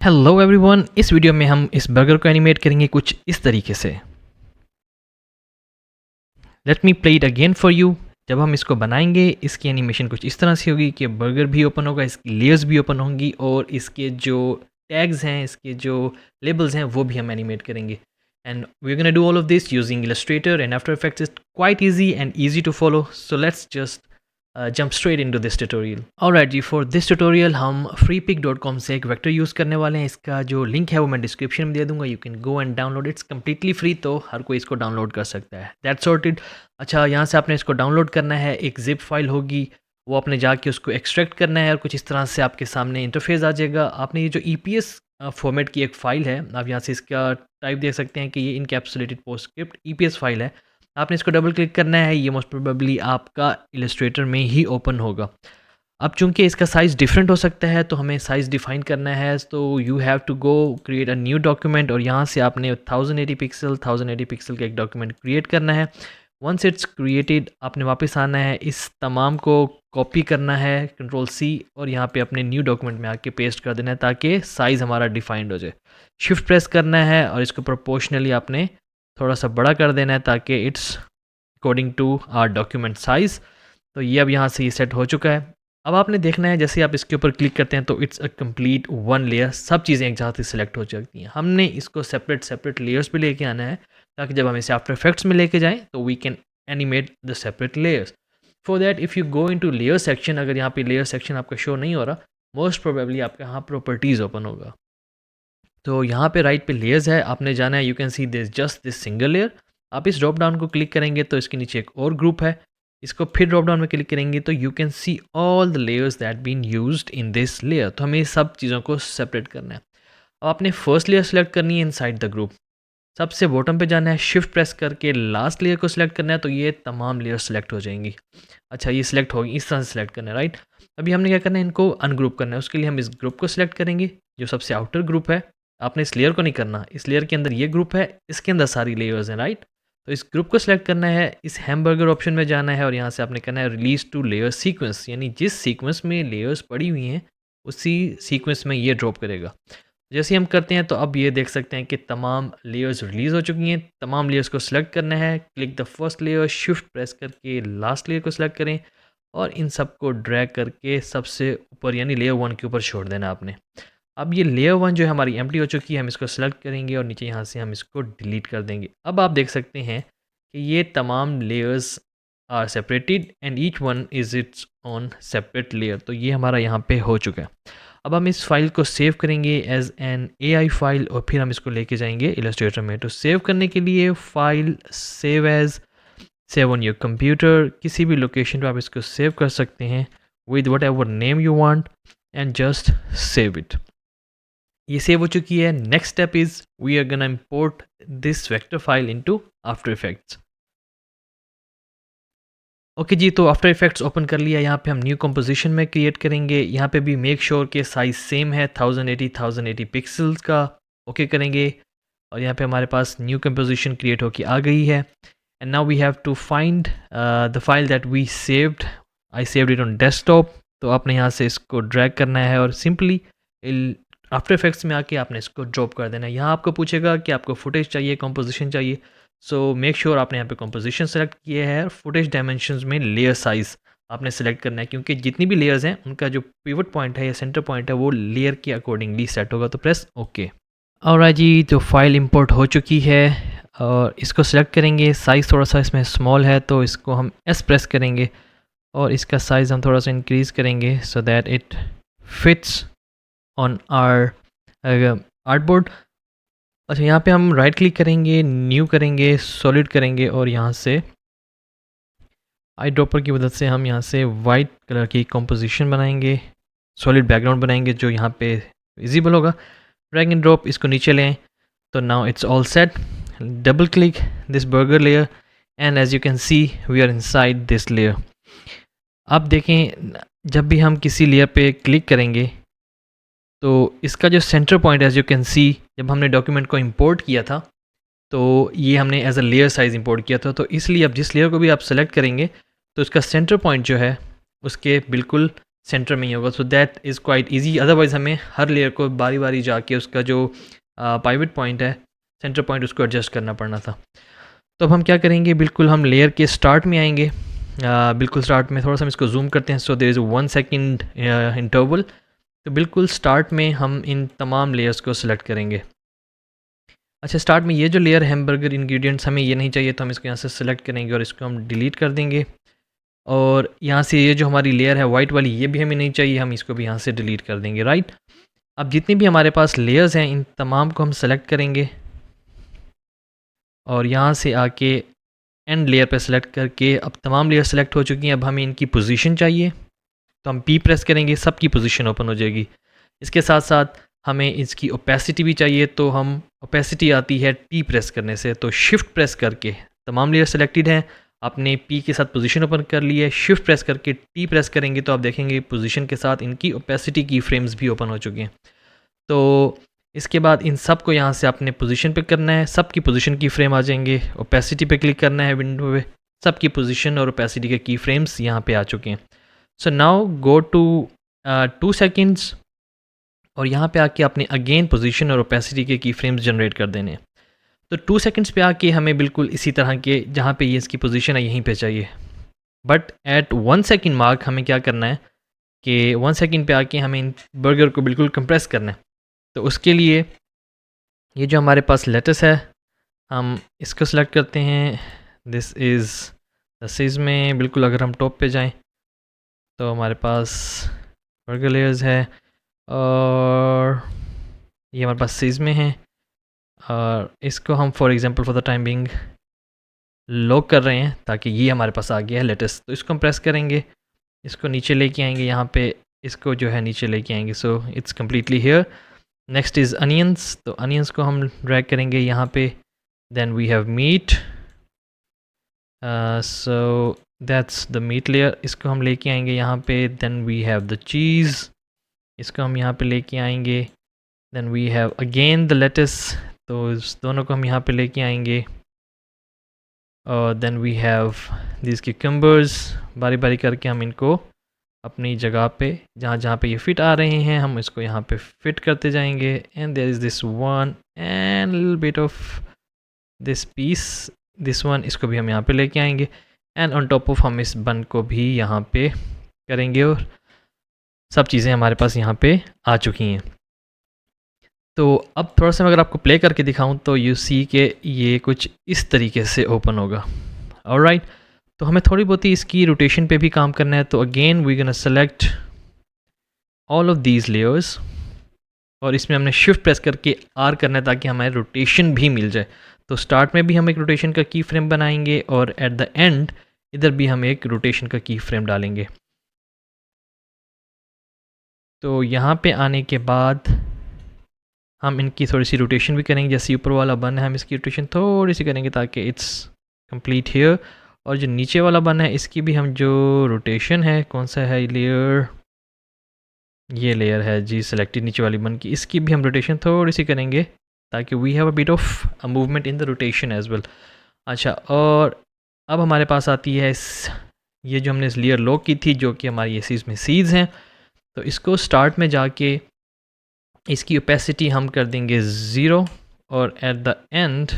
Hello everyone, इस video में हम इस बर्गर को एनिमेट करेंगे कुछ इस तरीके से। Let me play it again for you. जब हम इसको बनाएंगे इसकी एनिमेशन कुछ इस तरह से होगी कि बर्गर भी ओपन होगा, इसकी लेयर्स भी ओपन होंगी और इसके जो टैग्स हैं, इसके जो लेबल्स हैं वो भी हम एनिमेट करेंगे। And we are gonna do all of this using illustrator and after effects is quite easy and easy to follow. So let's just jump straight into this tutorial. Alright जी, for this tutorial हम freepik.com से एक vector use करने वाले हैं। इसका जो link है वो मैं डिस्क्रिप्शन में दे दूंगा। You can go and download, it's completely free, तो हर कोई इसको डाउनलोड कर सकता है। That's sorted. अच्छा, यहाँ से आपने इसको डाउनलोड करना है, एक जिप फाइल होगी, वो आपने जाके उसको एक्सट्रैक्ट करना है और कुछ इस तरह से आपके सामने इंटरफेस आ जाएगा। आपने ये जो EPS फॉर्मेट की एक फ़ाइल है, आप यहाँ से इसका टाइप देख सकते हैं कि ये इनकैप्सुलेटेड पोस्टस्क्रिप्ट EPS फाइल है। आपने इसको डबल क्लिक करना है, ये मोस्ट प्रोबेबली आपका इलस्ट्रेटर में ही ओपन होगा। अब चूंकि इसका साइज़ डिफरेंट हो सकता है तो हमें साइज़ डिफाइन करना है। तो you have to go create a new document और यहाँ से आपने 1080 पिक्सल का एक डॉक्यूमेंट क्रिएट करना है। वंस इट्स क्रिएटेड आपने वापस आना है, इस तमाम को कॉपी करना है, Ctrl+C, और यहाँ पे अपने न्यू डॉक्यूमेंट में आके पेस्ट कर देना है ताकि साइज़ हमारा डिफाइंड हो जाए। शिफ्ट प्रेस करना है और इसको प्रोपोर्शनली आपने थोड़ा सा बड़ा कर देना है ताकि it's according to our document size. तो ये अब यहाँ से ये सेट हो चुका है। अब आपने देखना है जैसे आप इसके ऊपर क्लिक करते हैं तो it's a complete one layer, सब चीज़ें एक जगह से सिलेक्ट हो जाती हैं। हमने इसको सेपरेट लेयर्स पे लेके आना है ताकि जब हम इसे आफ्टर इफेक्ट्स में लेके जाएं तो we can animate the separate layers. For that if you go into layer section, अगर यहाँ पे लेयर सेक्शन आपका शो नहीं हो रहा, मोस्ट प्रोबेबली आपका यहाँ प्रॉपर्टीज़ ओपन होगा। तो यहाँ पे राइट पे लेयर्स है, आपने जाना है, you can see this just this single layer. आप इस ड्रॉप डाउन को क्लिक करेंगे तो इसके नीचे एक और ग्रुप है, इसको फिर ड्रॉप डाउन में क्लिक करेंगे तो you can see all the layers that been used in this layer. तो हमें सब चीज़ों को सेपरेट करना है। अब आपने फर्स्ट लेयर सेलेक्ट करनी है इनसाइड द ग्रुप, सबसे बॉटम पे जाना है, शिफ्ट प्रेस करके लास्ट लेयर को सिलेक्ट करना है तो ये तमाम लेयर सेलेक्ट हो जाएंगी। अच्छा, ये सिलेक्ट होगी, इस तरह से सिलेक्ट करना है, राइट। अभी हमने क्या करना है, इनको अनग्रुप करना है। उसके लिए हम इस ग्रुप को सिलेक्ट करेंगे जो सबसे आउटर ग्रुप है। आपने इस लेयर को नहीं करना, इस लेयर के अंदर ये ग्रुप है, इसके अंदर सारी लेयर्स हैं, राइट। तो इस ग्रुप को सिलेक्ट करना है, इस हैमबर्गर ऑप्शन में जाना है और यहाँ से आपने करना है रिलीज टू लेयर सीक्वेंस, यानी जिस सीक्वेंस में लेयर्स पड़ी हुई हैं उसी सीक्वेंस में ये ड्रॉप करेगा। जैसे हम करते हैं तो अब ये देख सकते हैं कि तमाम लेयर्स रिलीज़ हो चुकी हैं। तमाम लेयर्स को सिलेक्ट करना है, click the first layer, shift press करके लास्ट लेयर को सिलेक्ट करें और इन सब को ड्रैग करके सबसे ऊपर यानी लेयर 1 के ऊपर छोड़ देना आपने। अब ये लेयर 1 जो है हमारी एम्प्टी हो चुकी है, हम इसको सेलेक्ट करेंगे और नीचे यहाँ से हम इसको डिलीट कर देंगे। अब आप देख सकते हैं कि ये तमाम layers are separated and each one is its own separate layer. तो ये हमारा यहाँ पे हो चुका है। अब हम इस फाइल को सेव करेंगे एज एन AI फाइल और फिर हम इसको लेके जाएंगे इलस्ट्रेटर में। तो सेव करने के लिए file save as, save on your computer, किसी भी लोकेशन पे आप इसको सेव कर सकते हैं with whatever name you want and just save it. ये सेव हो चुकी है। Next step is we are gonna import this vector file into after effects. Okay जी, तो आफ्टर इफेक्ट्स ओपन कर लिया। यहाँ पे हम न्यू कंपोजिशन में क्रिएट करेंगे। यहाँ पे भी मेक श्योर के साइज सेम है 1080 पिक्सल्स का। ओके करेंगे और यहाँ पे हमारे पास न्यू कंपोजिशन क्रिएट होके आ गई है। And now we have to find the file that we saved. I saved it on desktop. तो आपने यहाँ से इसको ड्रैग करना है और सिंपली आफ्टर इफेक्ट्स में आके आपने इसको ड्रॉप कर देना है। यहाँ आपको पूछेगा कि आपको फुटेज चाहिए, कंपोजिशन चाहिए। सो मेक श्योर आपने यहाँ पे कंपोजिशन सेलेक्ट किया है। फुटेज डायमेंशंस में लेयर साइज़ आपने सेलेक्ट करना है क्योंकि जितनी भी लेयर्स हैं उनका जो पिवट पॉइंट है या सेंटर पॉइंट है वो लेयर के अकॉर्डिंगली सेट होगा। तो प्रेस ओके। ऑलराइट जी, तो फाइल इंपोर्ट हो चुकी है और इसको सेलेक्ट करेंगे। साइज़ थोड़ा सा इसमें स्मॉल है तो इसको हम S प्रेस करेंगे और इसका साइज़ हम थोड़ा सा इंक्रीज़ करेंगे so that it fits on our artboard. अच्छा, यहाँ पे हम राइट क्लिक करेंगे, न्यू करेंगे, सॉलिड करेंगे और यहाँ से आई ड्रॉपर की मदद से हम यहाँ से वाइट कलर की कंपोजिशन बनाएंगे, सॉलिड बैकग्राउंड बनाएंगे जो यहाँ पे विजिबल होगा। ड्रैग एंड ड्रॉप, इसको नीचे लें तो now it's all set. Double click this burger layer and as you can see we are inside this layer. आप देखें जब भी हम किसी लेयर पे क्लिक करेंगे तो इसका जो center point as you can see, जब हमने डॉक्यूमेंट को इंपोर्ट किया था तो ये हमने as a layer size import किया था। तो इसलिए अब जिस लेयर को भी आप सेलेक्ट करेंगे तो उसका सेंटर पॉइंट जो है उसके बिल्कुल सेंटर में ही होगा, so that is quite easy. Otherwise हमें हर लेयर को बारी बारी जाके उसका जो पाइवट पॉइंट है, सेंटर पॉइंट, उसको एडजस्ट करना पड़ना था। तो अब हम क्या करेंगे, बिल्कुल हम लेयर के स्टार्ट में आएंगे, बिल्कुल स्टार्ट में। थोड़ा सा हम इसको जूम करते हैं, so there is 1 second interval. तो बिल्कुल स्टार्ट में हम इन तमाम लेयर्स को सिलेक्ट करेंगे। अच्छा, स्टार्ट में ये जो लेयर हैमबर्गर इंग्रेडिएंट्स, हमें ये नहीं चाहिए, तो हम इसको यहाँ से सिलेक्ट करेंगे और इसको हम डिलीट कर देंगे। और यहाँ से ये जो हमारी लेयर है वाइट वाली, ये भी हमें नहीं चाहिए, हम इसको भी यहाँ से डिलीट कर देंगे, राइट। अब जितनी भी हमारे पास लेयर्स हैं, इन तमाम को हम सेलेक्ट करेंगे और यहाँ से आके एंड लेयर पर सेलेक्ट करके, अब तमाम लेयर सेलेक्ट हो चुकी हैं। अब हमें इनकी पोजीशन चाहिए, तो हम पी प्रेस करेंगे, सबकी पोजीशन ओपन हो जाएगी। इसके साथ साथ हमें इसकी ओपेसिटी भी चाहिए, तो हम ओपेसिटी आती है टी प्रेस करने से, तो शिफ्ट प्रेस करके तमाम लेयर सेलेक्टेड हैं, आपने पी के साथ पोजीशन ओपन कर ली है, शिफ्ट प्रेस करके टी प्रेस करेंगे तो आप देखेंगे पोजीशन के साथ इनकी ओपेसिटी की फ्रेम्स भी ओपन हो चुके हैं। तो इसके बाद इन सब को यहाँ से आपने पोजीशन पे करना है, सबकी पोजीशन की फ्रेम आ जाएंगे, ओपेसिटी पे क्लिक करना है विंडो पे, सबकी पोजीशन और ओपेसिटी के की फ्रेम्स यहाँ पे आ चुके हैं। So now go to 2 seconds और यहाँ पे आके आपने अगेन पोजीशन और ओपेसिटी के की फ्रेम्स जनरेट कर देने हैं। तो 2 सेकंड्स पे आके हमें बिल्कुल इसी तरह के, जहाँ पे ये इसकी पोजीशन है यहीं पे चाहिए। बट एट 1 सेकंड मार्क हमें क्या करना है कि 1 सेकंड पे आके हमें इन बर्गर को बिल्कुल कंप्रेस करना है। तो उसके लिए ये जो हमारे पास लेटस है, हम इसको सेलेक्ट करते हैं। दिस इज़ में बिल्कुल अगर हम टॉप पे जाएं तो हमारे पास बर्गर लेयर्स है और ये हमारे पास सीज में है, और इसको हम for example for the time being lock कर रहे हैं ताकि ये हमारे पास आ गया है लेटेस्ट। तो इसको हम प्रेस करेंगे, इसको नीचे लेके आएंगे, यहाँ पे इसको जो है नीचे लेके आएंगे, so it's completely here. Next is onions, तो अनियंस को हम ड्रैग करेंगे यहाँ पे। Then we have meat, so that's the meat layer, इसको हम लेके आएंगे यहाँ पे। Then we have the cheese, इसको हम यहाँ पे लेके आएंगे। Then we have again the lettuce, तो इस दोनों को हम यहाँ पे लेके आएंगे। और then we have this cucumbers, बारी बारी करके हम इनको अपनी जगह पे, जहाँ जहाँ पे ये फिट आ रहे हैं, हम इसको यहाँ पे फिट करते जाएंगे। And there is this one and little bit of this piece, this one, इसको भी हम यहाँ पे लेके आएंगे। एंड ऑन टॉप ऑफ हम इस बन को भी यहाँ पे करेंगे और सब चीज़ें हमारे पास यहाँ पे आ चुकी हैं। तो अब थोड़ा सा मैं अगर आपको प्ले करके दिखाऊं तो यू सी के ये कुछ इस तरीके से ओपन होगा। ऑलराइट, तो हमें थोड़ी बहुत ही इसकी रोटेशन पे भी काम करना है। तो again we gonna select all of these layers और इसमें हमने शिफ्ट प्रेस करके आर करना है ताकि हमारे रोटेशन भी मिल जाए। तो स्टार्ट में भी हम एक रोटेशन का की फ्रेम बनाएंगे और एट द एंड इधर भी हम एक रोटेशन का की फ्रेम डालेंगे। तो यहाँ पे आने के बाद हम इनकी थोड़ी सी रोटेशन भी करेंगे, जैसे ऊपर वाला बन है हम इसकी रोटेशन थोड़ी सी करेंगे ताकि इट्स कंप्लीट हियर। और जो नीचे वाला बन है इसकी भी हम जो रोटेशन है, कौन सा है लेयर, ये लेयर है जी सेलेक्टेड नीचे वाली बन की, इसकी भी हम रोटेशन थोड़ी सी करेंगे ताकि we have a bit of a movement in the rotation as well. अच्छा, और अब हमारे पास आती है ये जो हमने इस लेयर लॉक की थी जो कि हमारी ये इसमें सीड्स हैं। तो इसको स्टार्ट में जाके इसकी ओपेसिटी हम कर देंगे 0 और एट द एंड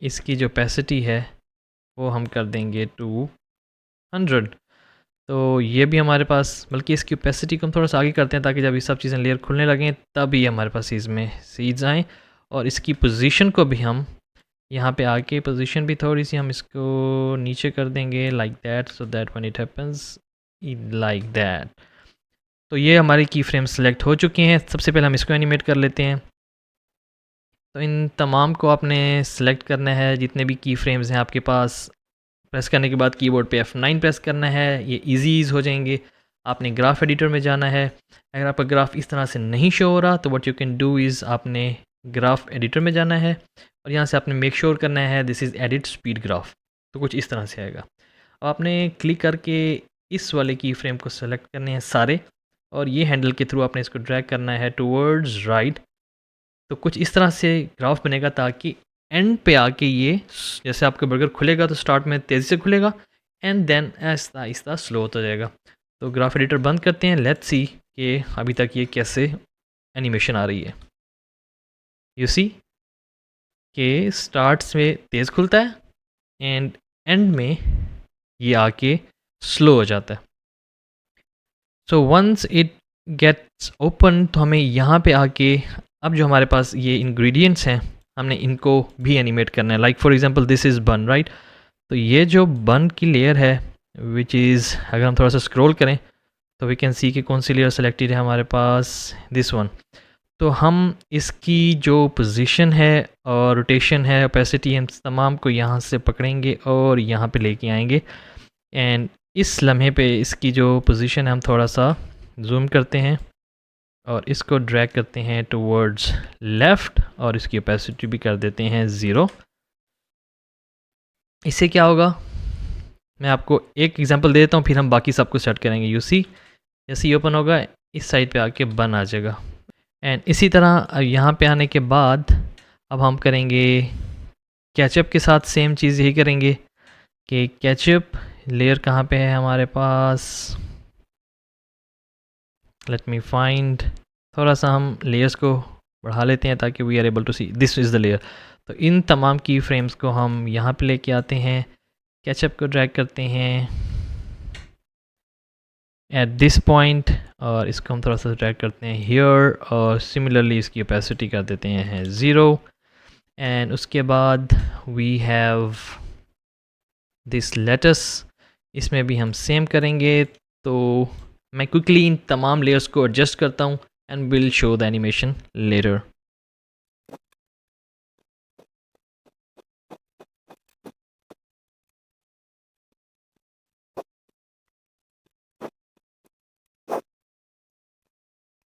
इसकी जो ओपेसिटी है वो हम कर देंगे 200। तो ये भी हमारे पास, बल्कि इसकी ओपेसिटी को हम थोड़ा सा आगे करते हैं ताकि जब ये सब चीज़ें लेयर खुलने लगें तब ये हमारे पास इसमें सीड्स आएँ। और इसकी पोजीशन को भी हम यहाँ पे आके पोजीशन भी थोड़ी सी हम इसको नीचे कर देंगे like that, so that when it happens like that. तो ये हमारी की फ्रेम सेलेक्ट हो चुके हैं। सबसे पहले हम इसको एनिमेट कर लेते हैं। तो इन तमाम को आपने सेलेक्ट करना है, जितने भी की फ्रेम्स हैं आपके पास। प्रेस करने के बाद कीबोर्ड पे F9 प्रेस करना है, ये ईज़ हो जाएंगे। आपने ग्राफ एडिटर में जाना है। अगर आपका ग्राफ इस तरह से नहीं शो हो रहा तो what you can do is आपने ग्राफ एडिटर में जाना है और यहाँ से आपने मेक श्योर करना है this is edit speed graph. तो कुछ इस तरह से आएगा। अब आपने क्लिक करके इस वाले की फ्रेम को सेलेक्ट करने हैं सारे, और ये हैंडल के थ्रू आपने इसको ड्रैग करना है टूवर्ड्स राइट। तो कुछ इस तरह से ग्राफ बनेगा ताकि एंड पे आके ये, जैसे आपका बर्गर खुलेगा तो स्टार्ट में तेज़ी से खुलेगा, and then Aahista Aahista slow होता जाएगा। तो ग्राफ एडिटर बंद करते हैं, लेट्स सी कि अभी तक ये कैसे एनिमेशन आ रही है। यू सी कि स्टार्ट्स में तेज़ खुलता है एंड एंड में ये आके स्लो हो जाता है। So once it gets open तो हमें यहाँ पे आके अब जो हमारे पास ये इंग्रेडिएंट्स हैं हमने इनको भी एनिमेट करना है। Like for example this is बन, राइट। तो ये जो बन की लेयर है विच इज़, अगर हम थोड़ा सा स्क्रॉल करें तो वी कैन सी कि कौन सी लेयर सेलेक्टेड है हमारे पास, दिस वन। तो हम इसकी जो पोजीशन है और रोटेशन है, ओपेसिटी, हम तमाम को यहाँ से पकड़ेंगे और यहाँ पे लेके आएंगे। एंड इस लम्हे पे इसकी जो पोजीशन है हम थोड़ा सा जूम करते हैं और इसको ड्रैग करते हैं टुवर्ड्स लेफ़्ट और इसकी ओपेसिटी भी कर देते हैं 0। इससे क्या होगा, मैं आपको एक एग्जांपल दे देता हूँ, फिर हम बाकी सब कुछ सेट करेंगे। यू सी जैसे ही ओपन होगा इस साइड पे आके बन आ जाएगा। एंड इसी तरह यहाँ पे आने के बाद अब हम करेंगे कैचअप के साथ सेम चीज़ यही करेंगे कि कैचअप लेयर कहाँ पे है हमारे पास, लेट मी फाइंड। थोड़ा सा हम लेयर्स को बढ़ा लेते हैं ताकि we are able to see this is the layer. तो इन तमाम की फ्रेम्स को हम यहाँ पे लेके आते हैं, कैचअप को ड्रैग करते हैं एट दिस पॉइंट और इसको हम थोड़ा सा ड्रैग करते हैं हियर और सिमिलरली इसकी ओपेसिटी कर देते हैं 0। एंड उसके बाद वी हैव दिस लेटस, इसमें भी हम सेम करेंगे। तो मैं क्विकली इन तमाम लेयर्स को एडजस्ट करता हूँ and will show the animation later.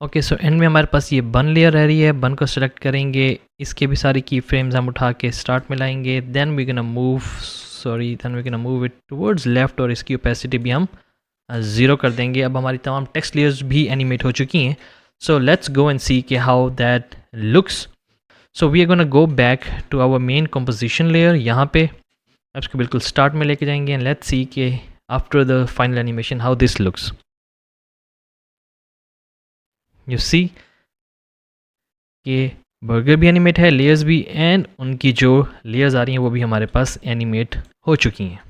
Okay, so end में हमारे पास ये बन लेयर रह रही है, बन को सेलेक्ट करेंगे, इसके भी सारी की फ्रेम्स हम उठा के स्टार्ट में लाएंगे। Then we gonna move it towards left और इसकी ओपेसिटी भी हम 0 कर देंगे। अब हमारी तमाम टेक्स्ट लेयर्स भी एनिमेट हो चुकी हैं। So let's go and see के how that looks. So we are gonna go back to our main composition layer. यहाँ पे इसको बिल्कुल स्टार्ट में लेके जाएंगे एंड लेट्स सी के after the final animation how this looks. You see कि बर्गर भी एनिमेट है, लेयर्स भी, एंड उनकी जो लेयर्स आ रही हैं वो भी हमारे पास एनिमेट हो चुकी हैं।